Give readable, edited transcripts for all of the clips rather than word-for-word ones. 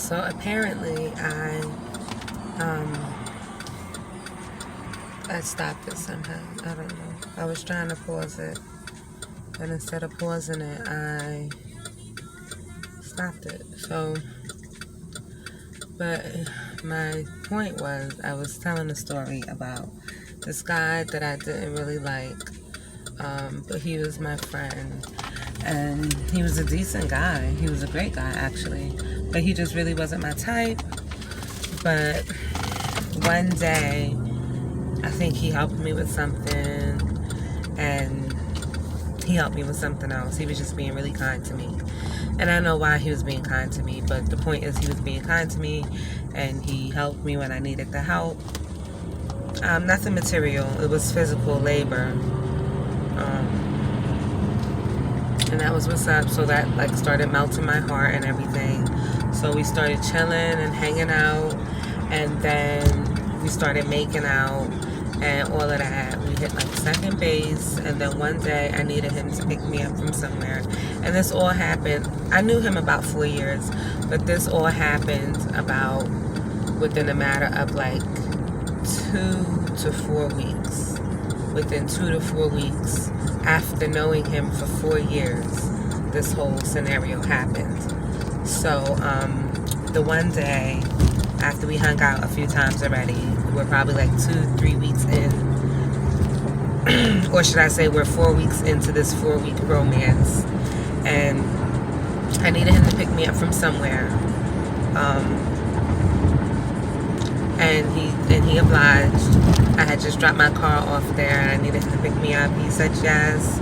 So apparently I stopped it somehow. I don't know. I was trying to pause it, and instead of pausing it, I stopped it. So, but my point was, I was telling a story about this guy that I didn't really like, but he was my friend, and he was a decent guy. He was a great guy, actually, but he just really wasn't my type. But one day, I think he helped me with something, and he helped me with something else. He was just being really kind to me. And I know why he was being kind to me, but the point is he was being kind to me, and he helped me when I needed the help. Nothing material. It was physical labor. And that was what's up. So that like started melting my heart and everything. So we started chilling and hanging out, and then we started making out and all of that. We hit like second base, and then one day I needed him to pick me up from somewhere. And this all happened, I knew him about 4 years, but this all happened about within a matter of like 2 to 4 weeks. Within 2 to 4 weeks after knowing him for 4 years, this whole scenario happened. So the one day after we hung out a few times already, we're probably like 2-3 weeks in, or should I say we're 4 weeks into this 4-week romance, and I needed him to pick me up from somewhere, and he obliged. I had just dropped my car off there, and I needed him to pick me up. He said yes.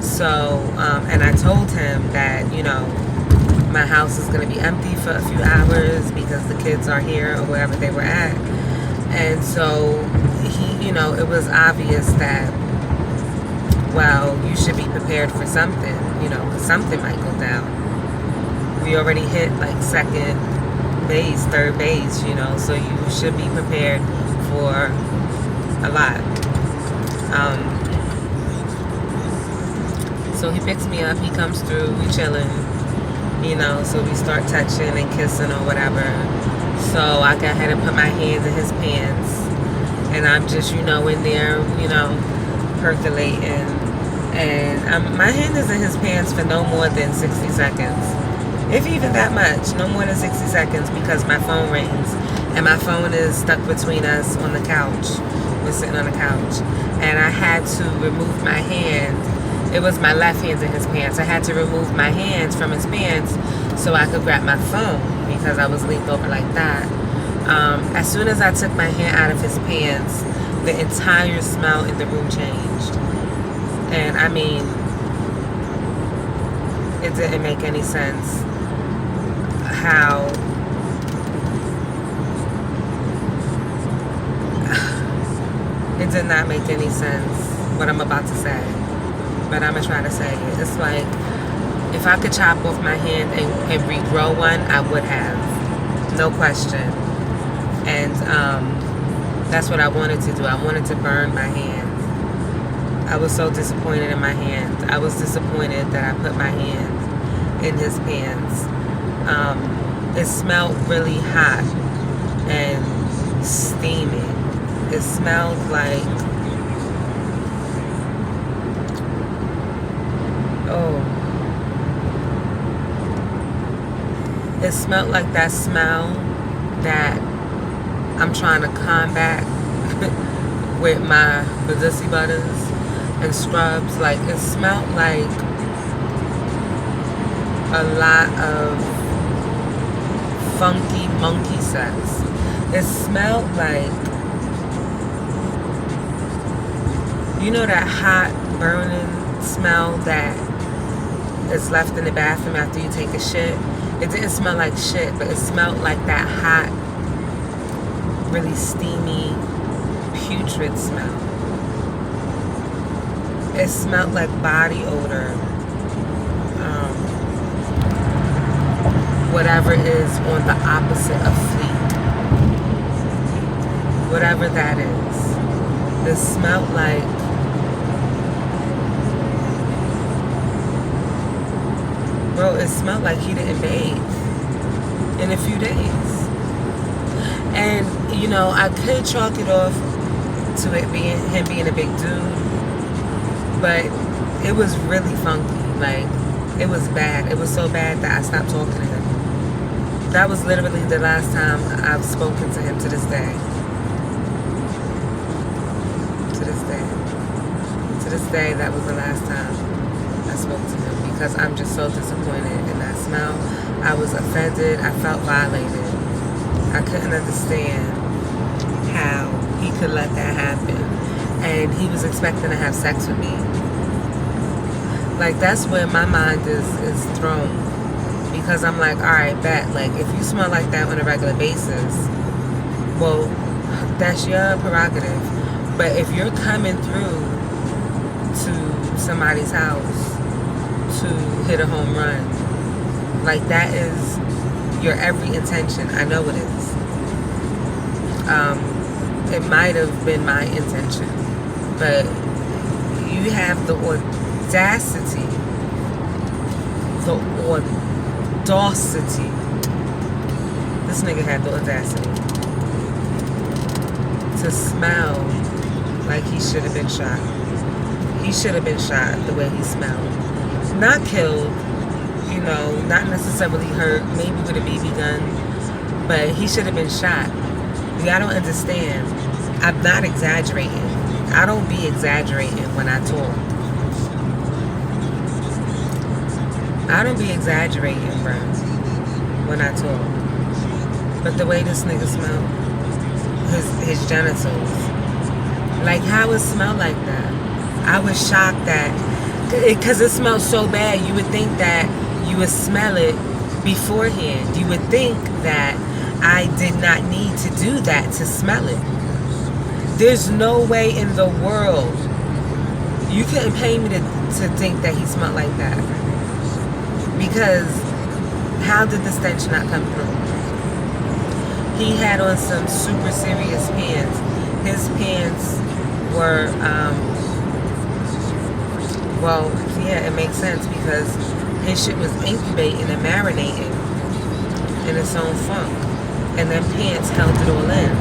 So and I told him that, you know, my house is going to be empty for a few hours because the kids are here or wherever they were at. And so he, you know, it was obvious that, well, you should be prepared for something, you know, because something might go down. We already hit like second base, third base, you know, so you should be prepared for a lot. So he picks me up, he comes through, we chilling, you know, so we start touching and kissing or whatever. So I go ahead and put my hands in his pants, and I'm just, you know, in there, you know, percolating, and my hand is in his pants for no more than 60 seconds, if even that much, no more than 60 seconds, because my phone rings, and my phone is stuck between us on the couch. We're sitting on the couch, and I had to remove my hand. It was my left hand in his pants. I had to remove my hands from his pants so I could grab my phone because I was leaned over like that. As soon as I took my hand out of his pants, the entire smell in the room changed. And I mean, it didn't make any sense how it did not make any sense what I'm about to say. But I'm going to try to say it. It's like, if I could chop off my hand and regrow one, I would have. No question. And that's what I wanted to do. I wanted to burn my hand. I was so disappointed in my hand. I was disappointed that I put my hand in his pants. It smelled really hot and steamy. It smelled like, it smelled like that smell that I'm trying to combat with my Badoosie butters and scrubs. Like, it smelled like a lot of funky monkey sex. It smelled like, you know, that hot burning smell that is left in the bathroom after you take a shit. It didn't smell like shit, but it smelled like that hot, really steamy, putrid smell. It smelled like body odor. Whatever is on the opposite of fleek. Whatever that is. It smelled like, bro, it smelled like he didn't bathe. And in a few days. And, you know, I could chalk it off to it being him being a big dude, but it was really funky. Like, it was bad. It was so bad that I stopped talking to him. That was literally the last time I've spoken to him to this day. To this day. To this day, that was the last time I spoke to him, because I'm just so disappointed in that smell. I was offended. I felt violated. I couldn't understand how he could let that happen. And he was expecting to have sex with me. Like, that's where my mind is thrown. Because I'm like, alright, bet. Like, if you smell like that on a regular basis, well, that's your prerogative. But if you're coming through to somebody's house to hit a home run, like, that is your every intention. I know it is. It might have been my intention, but you have the audacity, this nigga had the audacity to smell like he should have been shot. He should have been shot the way he smelled. Not killed, you know, not necessarily hurt, maybe with a BB gun, but he should have been shot. I don't understand. I'm not exaggerating. I don't be exaggerating when I talk. I don't be exaggerating, bro, when I talk. But the way this nigga smelled, his genitals, like, how it smelled like that? I was shocked that, because it smelled so bad, you would think that you would smell it beforehand. You would think that I did not need to do that to smell it. There's no way in the world you couldn't pay me to think that he smelled like that. Because how did the stench not come through? He had on some super serious pants. His pants were, well, yeah, it makes sense, because his shit was incubating and marinating in its own funk. And then pants held it all in.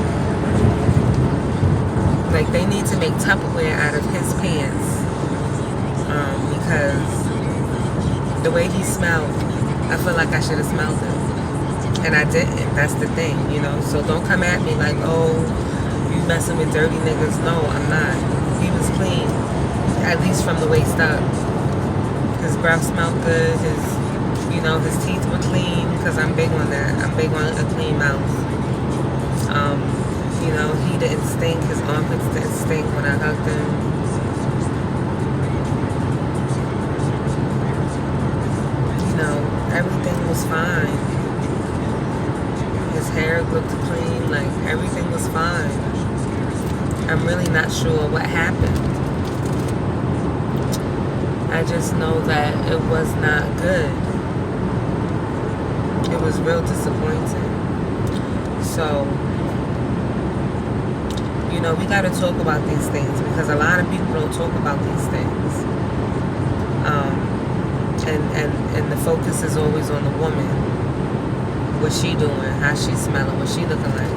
Like, they need to make Tupperware out of his pants. Because the way he smelled, I feel like I should have smelled it. And I didn't. That's the thing, you know. So don't come at me like, oh, you messing with dirty niggas. No, I'm not. He was clean. At least from the waist up. His breath smelled good. You know, his teeth were clean, because I'm big on that. I'm big on a clean mouth. You know, he didn't stink. His armpits didn't stink when I hugged him. You know, everything was fine. His hair looked clean. Like, everything was fine. I'm really not sure what happened. I just know that it was not good. It was real disappointing. So, you know, we got to talk about these things, because a lot of people don't talk about these things. And the focus is always on the woman. What's she doing? How's she smelling? What's she looking like?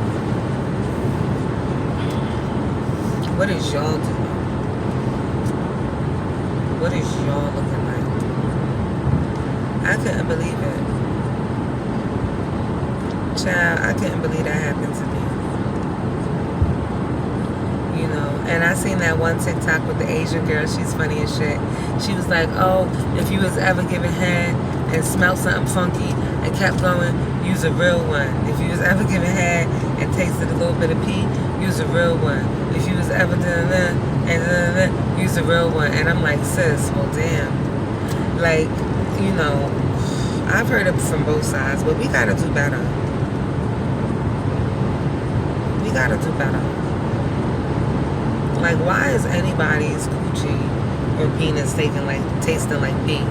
What is y'all doing? What is y'all looking like? I couldn't believe it. Child, I couldn't believe that happened to me. You know, and I seen that one TikTok with the Asian girl. She's funny as shit. She was like, oh, if you was ever given head and smelled something funky and kept going, use a real one. If you was ever given head and tasted a little bit of pee, use a real one. If you was ever done that and use a real one. And I'm like, sis, well, damn. Like, you know, I've heard it from both sides, but we gotta do better. We gotta do better. Like, why is anybody's coochie or penis tasting like pee?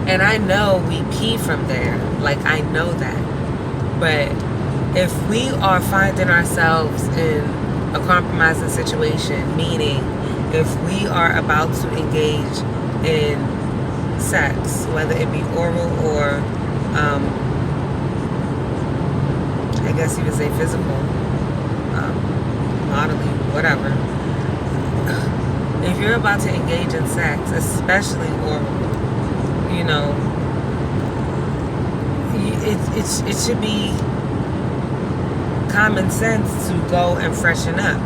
And I know we pee from there. Like, I know that. But if we are finding ourselves in a compromising situation, meaning if we are about to engage in sex, whether it be oral or guess you would say physical, modeling, whatever. If you're about to engage in sex, especially oral, you know, it should be common sense to go and freshen up.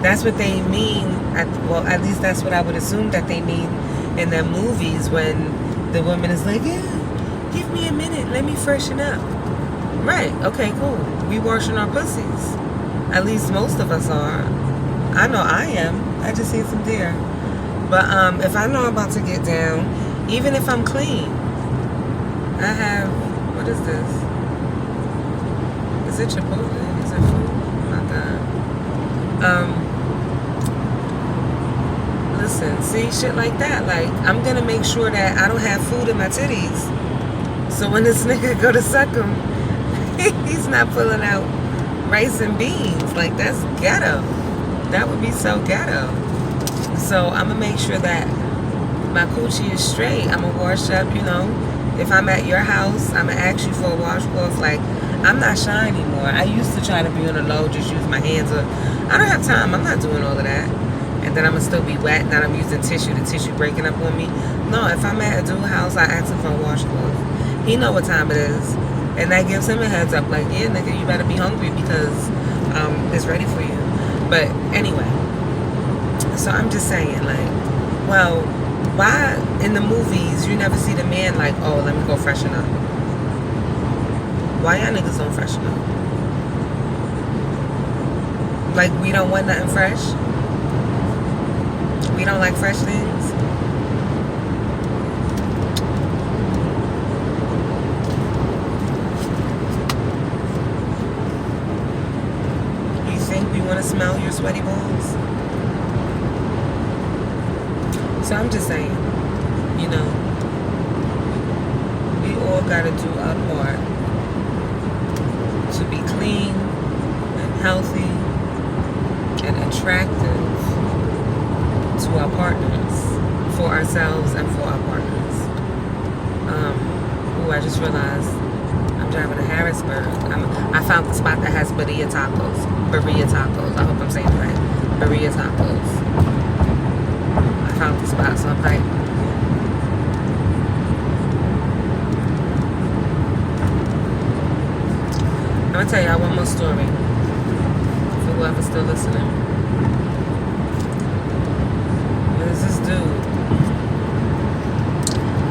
That's what they mean. At least that's what I would assume that they mean in their movies when the woman is like, yeah, give me a minute, let me freshen up. Right, okay, cool. We washing our pussies. At least most of us are. I know I am. I just seen some deer. But if I know I'm about to get down, even if I'm clean, I have, what is this? Is it Chipotle? Is it food? Oh my God. Listen, see, shit like that. Like, I'm gonna make sure that I don't have food in my titties. So when this nigga go to suck him, he's not pulling out rice and beans. Like, that's ghetto. That would be so ghetto. So I'm gonna make sure that my coochie is straight. I'm gonna wash up, you know. If I'm at your house, I'm gonna ask you for a washcloth. Like, I'm not shy anymore. I used to try to be on the low, just use my hands. Or I don't have time. I'm not doing all of that. And then I'm gonna still be wet. Now I'm using tissue. The tissue breaking up on me. No, if I'm at a dude house, I ask him for a washcloth. He know what time it is, and that gives him a heads up. Like, yeah, nigga, you better be hungry because it's ready for you. But anyway, so I'm just saying, like, well, why in the movies you never see the man like, oh, let me go freshen up? Why y'all niggas don't freshen up? Like, we don't want nothing fresh? We don't like fresh things? You think we want to smell your sweaty balls? So I'm just saying, you know, we all gotta do our part to be clean and healthy and attractive to our partners, for ourselves and for our partners. I just realized I'm driving to Harrisburg. I found the spot that has birria tacos. Birria tacos. I hope I'm saying it right. Birria tacos. I found the spot, so I'm hyped. I'm gonna tell y'all one more story for whoever's still listening. There's this dude.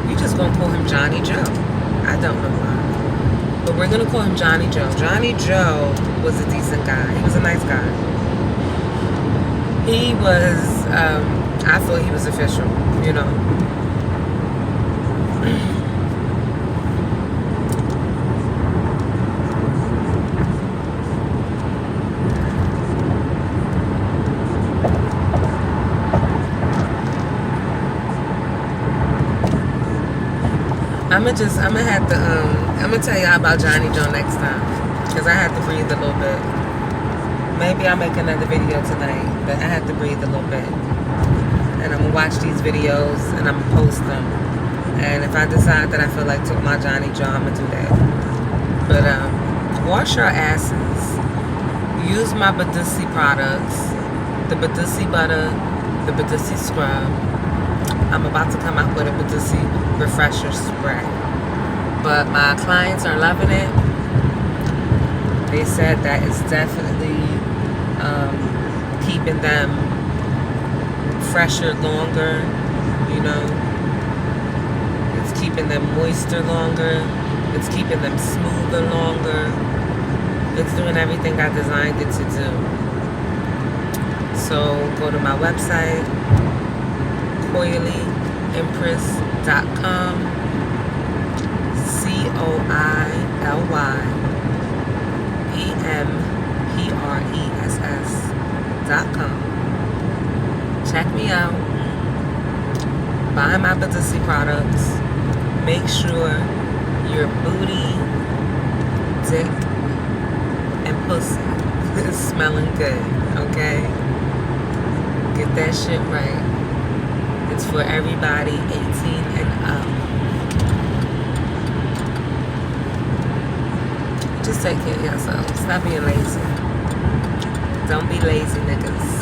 We just gonna call him Johnny Joe. I don't know why, but we're gonna call him Johnny Joe. Johnny Joe was a decent guy. He was a nice guy. He was, I thought he was official, you know. I'm gonna tell y'all about Johnny Joe next time, because I had to breathe a little bit. Maybe I'll make another video tonight, but I had to breathe a little bit. And I'm gonna watch these videos and I'm gonna post them. And if I decide that I feel like talking about Johnny Joe, I'm gonna do that. But wash your asses. Use my Badussi products, the Badussi butter, the Badussi scrub. I'm about to come out with a Badussi refresher spray. But my clients are loving it. They said that it's definitely keeping them fresher longer, you know. It's keeping them moister longer. It's keeping them smoother longer. It's doing everything I designed it to do. So go to my website, coilyempress.com, CoilyEmpress.com. Check me out. Buy my Badussi products. Make sure your booty, dick, and pussy is smelling good, okay? Get that shit right. It's for everybody 18 and up. Just take care of yourself. Stop being lazy. Don't be lazy, niggas.